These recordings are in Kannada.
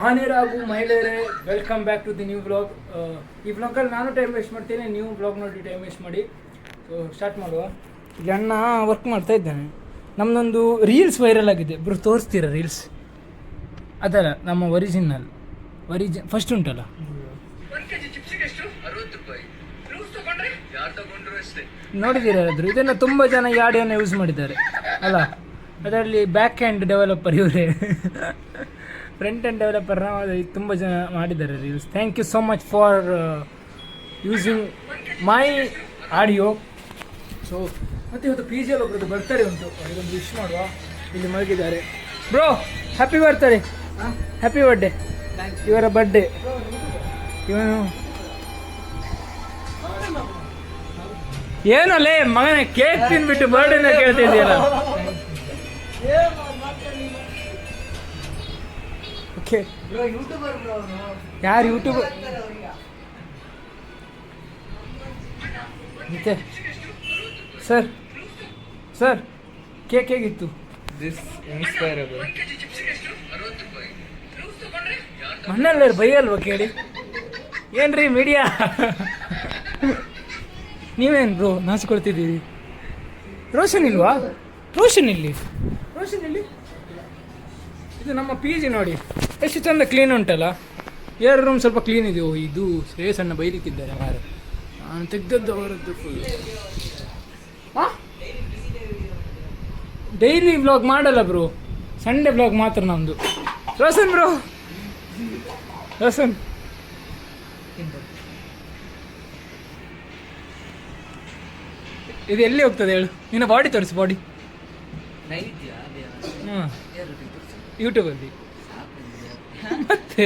ಮಹಾನೀರಾಗು ಮಹಿಳೆಯರೇ, welcome back to the new blog. ಈ ಬ್ಲಾಗಲ್ಲಿ ನಾನು ಟೈಮ್ ವೇಸ್ಟ್ ಮಾಡ್ತೀನಿ, ನೀವು ಬ್ಲಾಗ್ ನೋಡಿ ಟೈಮ್ ವೇಸ್ಟ್ ಮಾಡಿ. ಸೊ ಸ್ಟಾರ್ಟ್ ಮಾಡುವ. ಈಗ ಅಣ್ಣ ವರ್ಕ್ ಮಾಡ್ತಾ ಇದ್ದಾನೆ. ನಮ್ಮದೊಂದು ರೀಲ್ಸ್ ವೈರಲ್ ಆಗಿದೆ, ಇಬ್ಬರು ತೋರಿಸ್ತೀರ ರೀಲ್ಸ್? ಅದಲ್ಲ, ನಮ್ಮ ಒರಿಜಿನಲ್ ಫಸ್ಟ್ ಉಂಟಲ್ಲ, ನೋಡಿದ್ದೀರಾದ್ರು? ಇದನ್ನು ತುಂಬ ಜನ ಈ ಆಡಿಯೋನ ಯೂಸ್ ಮಾಡಿದ್ದಾರೆ ಅಲ್ಲ. ಅದರಲ್ಲಿ ಬ್ಯಾಕ್ ಹ್ಯಾಂಡ್ ಡೆವಲಪರ್ ಇವರೇ, ಫ್ರಂಟ್ ಹ್ಯಾಂಡ್ ಡೆವಲಪರ್ನ ತುಂಬ ಜನ ಮಾಡಿದ್ದಾರೆ reels. Thank you so much for using my audio. So ಮತ್ತು ಇವತ್ತು ಪಿ ಜಿಯಲ್ಲಿ ಒಬ್ಬರದ್ದು ಬರ್ತಾರೆ ಉಂಟು, ಇದೊಂದು ವಿಶ್ ಮಾಡುವ. ಇಲ್ಲಿ ಮಲಗಿದ್ದಾರೆ. ಬ್ರೋ, ಹ್ಯಾಪಿ ಬರ್ತಾರೆ, ಹ್ಯಾಪಿ ಬರ್ಡೇ. ಇವರ ಬರ್ಡೇ. ಇವನು ಏನಲ್ಲೇ ಮಗನೇ, ಕೇಕ್ ತಿನ್ಬಿಟ್ಟು ಬರ್ಡೇನ ಕೇಳ್ತಿದ್ದೀರ? ಓಕೆ, ಯಾರು ಯೂಟ್ಯೂಬರ್? ಮತ್ತೆ ಸರ್ ಸರ್ ಕೇಕ್ ಹೇಗಿತ್ತು? ಮಣ್ಣಲ್ಲೇ ಬೈಯಲ್ವ ಕೇಳಿ? ಏನ್ರಿ ಮೀಡಿಯಾ, ನೀವೇನು ಬ್ರೋ ನಾಚಿಕೊಳ್ತಿದ್ದೀರಿ? ರೋಷನ್ ಇಲ್ವಾ? ರೋಷನ್ ಇಲ್ಲಿ, ರೋಷನ್ ಇಲ್ಲಿ. ಇದು ನಮ್ಮ ಪಿ ಜಿ ನೋಡಿ ಎಷ್ಟು ಚಂದ ಕ್ಲೀನ್ ಉಂಟಲ್ಲ. ಎರಡು ರೂಮ್ ಸ್ವಲ್ಪ ಕ್ಲೀನ್ ಇದೆಯೋ. ಇದು ಶ್ರೇಯಸಣ್ಣ ಬೈಲಿಕ್ಕಿದ್ದಾರೆ ಮಾರ, ನಾನು ತೆಗ್ದದ್ದು ಅವರದ್ದು ಫುಲ್. ಡೈಲಿ ಬ್ಲಾಗ್ ಮಾಡಲ್ಲ ಬ್ರೋ, ಸಂಡೇ ಬ್ಲಾಗ್ ಮಾತ್ರ ನಮ್ಮದು. ರೋಷನ್ ಬ್ರೋ, ರೋಷನ್ ಇದು ಎಲ್ಲಿ ಹೋಗ್ತದೆ ಹೇಳು? ನಿನ್ನ ಬಾಡಿ ತೋರಿಸು, ಬಾಡಿ. ಹಾಂ, ಯೂಟ್ಯೂಬಲ್ಲಿ ಮತ್ತೆ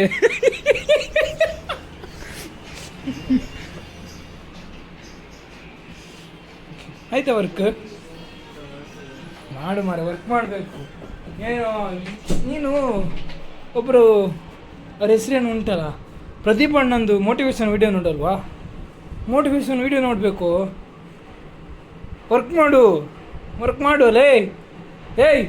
ಆಯ್ತಾ ವರ್ಕ್? ಮಾಡು ಮಾರ, ವರ್ಕ್ ಮಾಡಬೇಕು. ಏನು ನೀನು ಒಬ್ಬರು ಅವ್ರ ಹೆಸರೇನು ಉಂಟಲ್ಲ, ಪ್ರದೀಪ್ ಅಣ್ಣಂದು ಮೋಟಿವೇಶನ್ ವಿಡಿಯೋ ನೋಡಲ್ವಾ? ಮೋಟಿವೇಶನ್ ವಿಡಿಯೋ ನೋಡಬೇಕು. ವರ್ಕ್ ಮಾಡು, ವರ್ಕ್ ಮಾಡು ಅಲ್ಲೇ. ಏಯ್,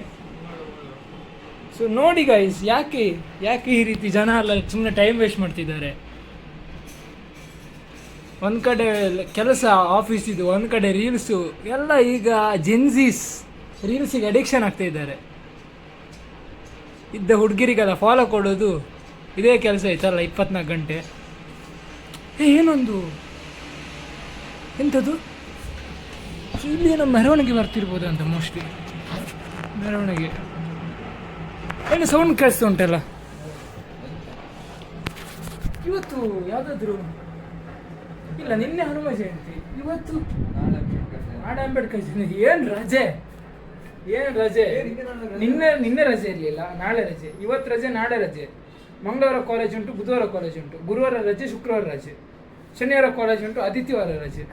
ಸೊ ನೋಡಿ ಗೈಸ್, ಯಾಕೆ ಈ ರೀತಿ ಜನ ಎಲ್ಲ ಸುಮ್ಮನೆ ಟೈಮ್ ವೇಸ್ಟ್ ಮಾಡ್ತಿದ್ದಾರೆ? ಒಂದು ಕಡೆ ಕೆಲಸ ಆಫೀಸ್ ಇದು, ಒಂದು ಕಡೆ ರೀಲ್ಸು ಎಲ್ಲ. ಈಗ ಜೆನ್ಸೀಸ್ ರೀಲ್ಸಿಗೆ ಅಡಿಕ್ಷನ್ ಆಗ್ತಾ ಇದ್ದಾರೆ. ಇದ್ದ ಹುಡುಗಿರಿಗೆಲ್ಲ ಫಾಲೋ ಕೊಡೋದು ಇದೇ ಕೆಲಸ ಆಯ್ತಲ್ಲ 24 ಗಂಟೆ. ಏನೊಂದು ಎಂಥದ್ದು ಇಲ್ಲಿ ಏನೋ ಮೆರವಣಿಗೆ ಬರ್ತಿರ್ಬೋದು ಅಂತ, ಮೋಸ್ಟ್ಲಿ ಮೆರವಣಿಗೆ. ಏನು ಸೌಂಡ್ ಕೇಳಿಸ್ತು ಉಂಟಲ್ಲ. ಇವತ್ತು ಯಾವುದಾದ್ರು ಇಲ್ಲ, ನಿನ್ನೆ ಹನುಮ ಜಯಂತಿ, ಇವತ್ತು ನಾಳೆ ಅಂಬೇಡ್ಕರ್ ಜಯಂತಿ. ಏನು ರಜೆ, ಏನು ರಜೆ? ನಿನ್ನೆ ರಜೆ ಇರಲಿಲ್ಲ, ನಾಳೆ ರಜೆ. ಇವತ್ತು ರಜೆ, ನಾಳೆ ರಜೆ. ಮಂಗಳವಾರ ಕಾಲೇಜ್ ಉಂಟು, ಬುಧವಾರ ಕಾಲೇಜ್ ಉಂಟು, ಗುರುವಾರ ರಜೆ, ಶುಕ್ರವಾರ ರಜೆ, ಶನಿವಾರ ಕಾಲೇಜ್ ಉಂಟು, ಆದಿತ್ಯವಾರ ರಜೆ.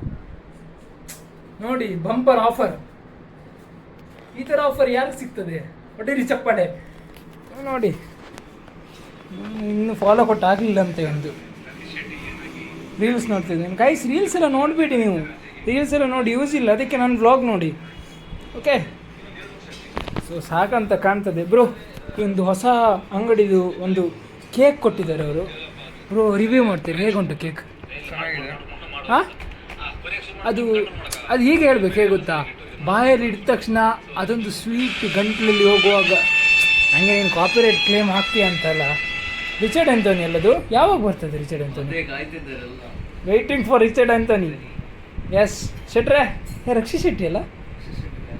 ನೋಡಿ, ಬಂಪರ್ ಆಫರ್. ಈ ಥರ ಆಫರ್ ಯಾರಿಗೆ ಸಿಗ್ತದೆ? ಹೊಡೀರಿ ಚಪ್ಪಾಳೆ. ನೋಡಿ, ಇನ್ನು ಫಾಲೋ ಕೊಟ್ಟು ಆಗಲಿಲ್ಲ ಅಂತ ಒಂದು ರೀಲ್ಸ್ ನೋಡ್ತಿದ್ದೀನಿ. ಗೈಸ್, ರೀಲ್ಸ್ ಎಲ್ಲ ನೋಡಿಬಿಡಿ ನೀವು. ರೀಲ್ಸ್ ಎಲ್ಲ ನೋಡಿ ಯೂಸ್ ಇಲ್ಲ, ಅದಕ್ಕೆ ನನ್ನ ವ್ಲಾಗ್ ನೋಡಿ. ಓಕೆ, ಸೊ ಸಾಕಂತ ಕಾಣ್ತದೆ ಬ್ರೋ. ಒಂದು ಹೊಸ ಅಂಗಡಿದು ಒಂದು ಕೇಕ್ ಕೊಟ್ಟಿದ್ದಾರೆ ಅವರು. ಬ್ರೋ, ರಿವ್ಯೂ ಮಾಡ್ತೀರಿ? ಹೇಗುಂಟು ಕೇಕ್? ಹಾಂ, ಅದು ಹೀಗೆ ಹೇಳ್ಬೇಕು, ಹೇಗೆ ಗೊತ್ತಾ? ಬಾಯಲ್ಲಿ ಇದ್ದ ತಕ್ಷಣ ಅದೊಂದು ಸ್ವೀಟ್ ಗಂಟಲಲ್ಲಿ ಹೋಗುವಾಗ. ಹಂಗೆ ನೀನು ಕಾಪಿರೈಟ್ ಕ್ಲೇಮ್ ಹಾಕ್ತೀಯ ಅಂತಲ್ಲ. ರಿಚರ್ಡ್ ಆಂಥೋನಿ ಅಲ್ಲದು? ಯಾವಾಗ ಬರ್ತದೆ Richard Anthony? Waiting for Richard Anthony. Yes ಶೆಟ್ರೆ, ರಕ್ಷಿ ಶೆಟ್ಟಿ ಅಲ್ಲ?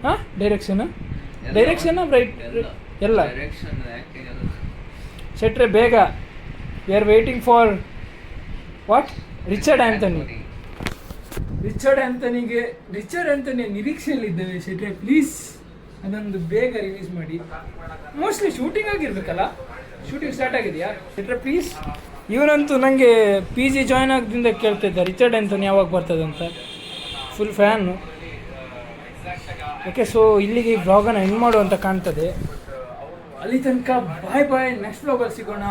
ಹಾಂ, ಡೈರೆಕ್ಷನ್ ರೈಟ್ ಎಲ್ಲ ಶೆಟ್ರೆ, ಬೇಗ. We are waiting for what? Richard Anthony. Richard Anthony ನಿರೀಕ್ಷೆಯಲ್ಲಿದ್ದೇವೆ ಶೆಟ್ರೆ, ಪ್ಲೀಸ್ ಅದೊಂದು ಬೇಗ ರಿಲೀಸ್ ಮಾಡಿ. ಮೋಸ್ಟ್ಲಿ ಶೂಟಿಂಗ್ ಆಗಿರ್ಬೇಕಲ್ಲ? ಶೂಟಿಂಗ್ ಸ್ಟಾರ್ಟ್ ಆಗಿದೆಯಾ ಶೆಟ್ರೆ? ಪ್ಲೀಸ್. ಇವನಂತೂ ನನಗೆ ಪಿ ಜಿ ಜಾಯ್ನ್ ಆಗದಿಂದ ಕೇಳ್ತಿದ್ದ ರಿಚರ್ಡ್ ಆಂಥೋನಿ ಯಾವಾಗ ಬರ್ತದೆ ಅಂತ. Full fan. ಓಕೆ, ಸೊ ಇಲ್ಲಿಗೆ ಈ ಬ್ಲಾಗನ್ನು ಎಂಡ್ ಮಾಡುವಂತ ಕಾಣ್ತದೆ. ಅಲ್ಲಿ ತನಕ ಬಾಯ್ ಬಾಯ್. ನೆಕ್ಸ್ಟ್ ಬ್ಲಾಗಲ್ಲಿ ಸಿಗೋಣ.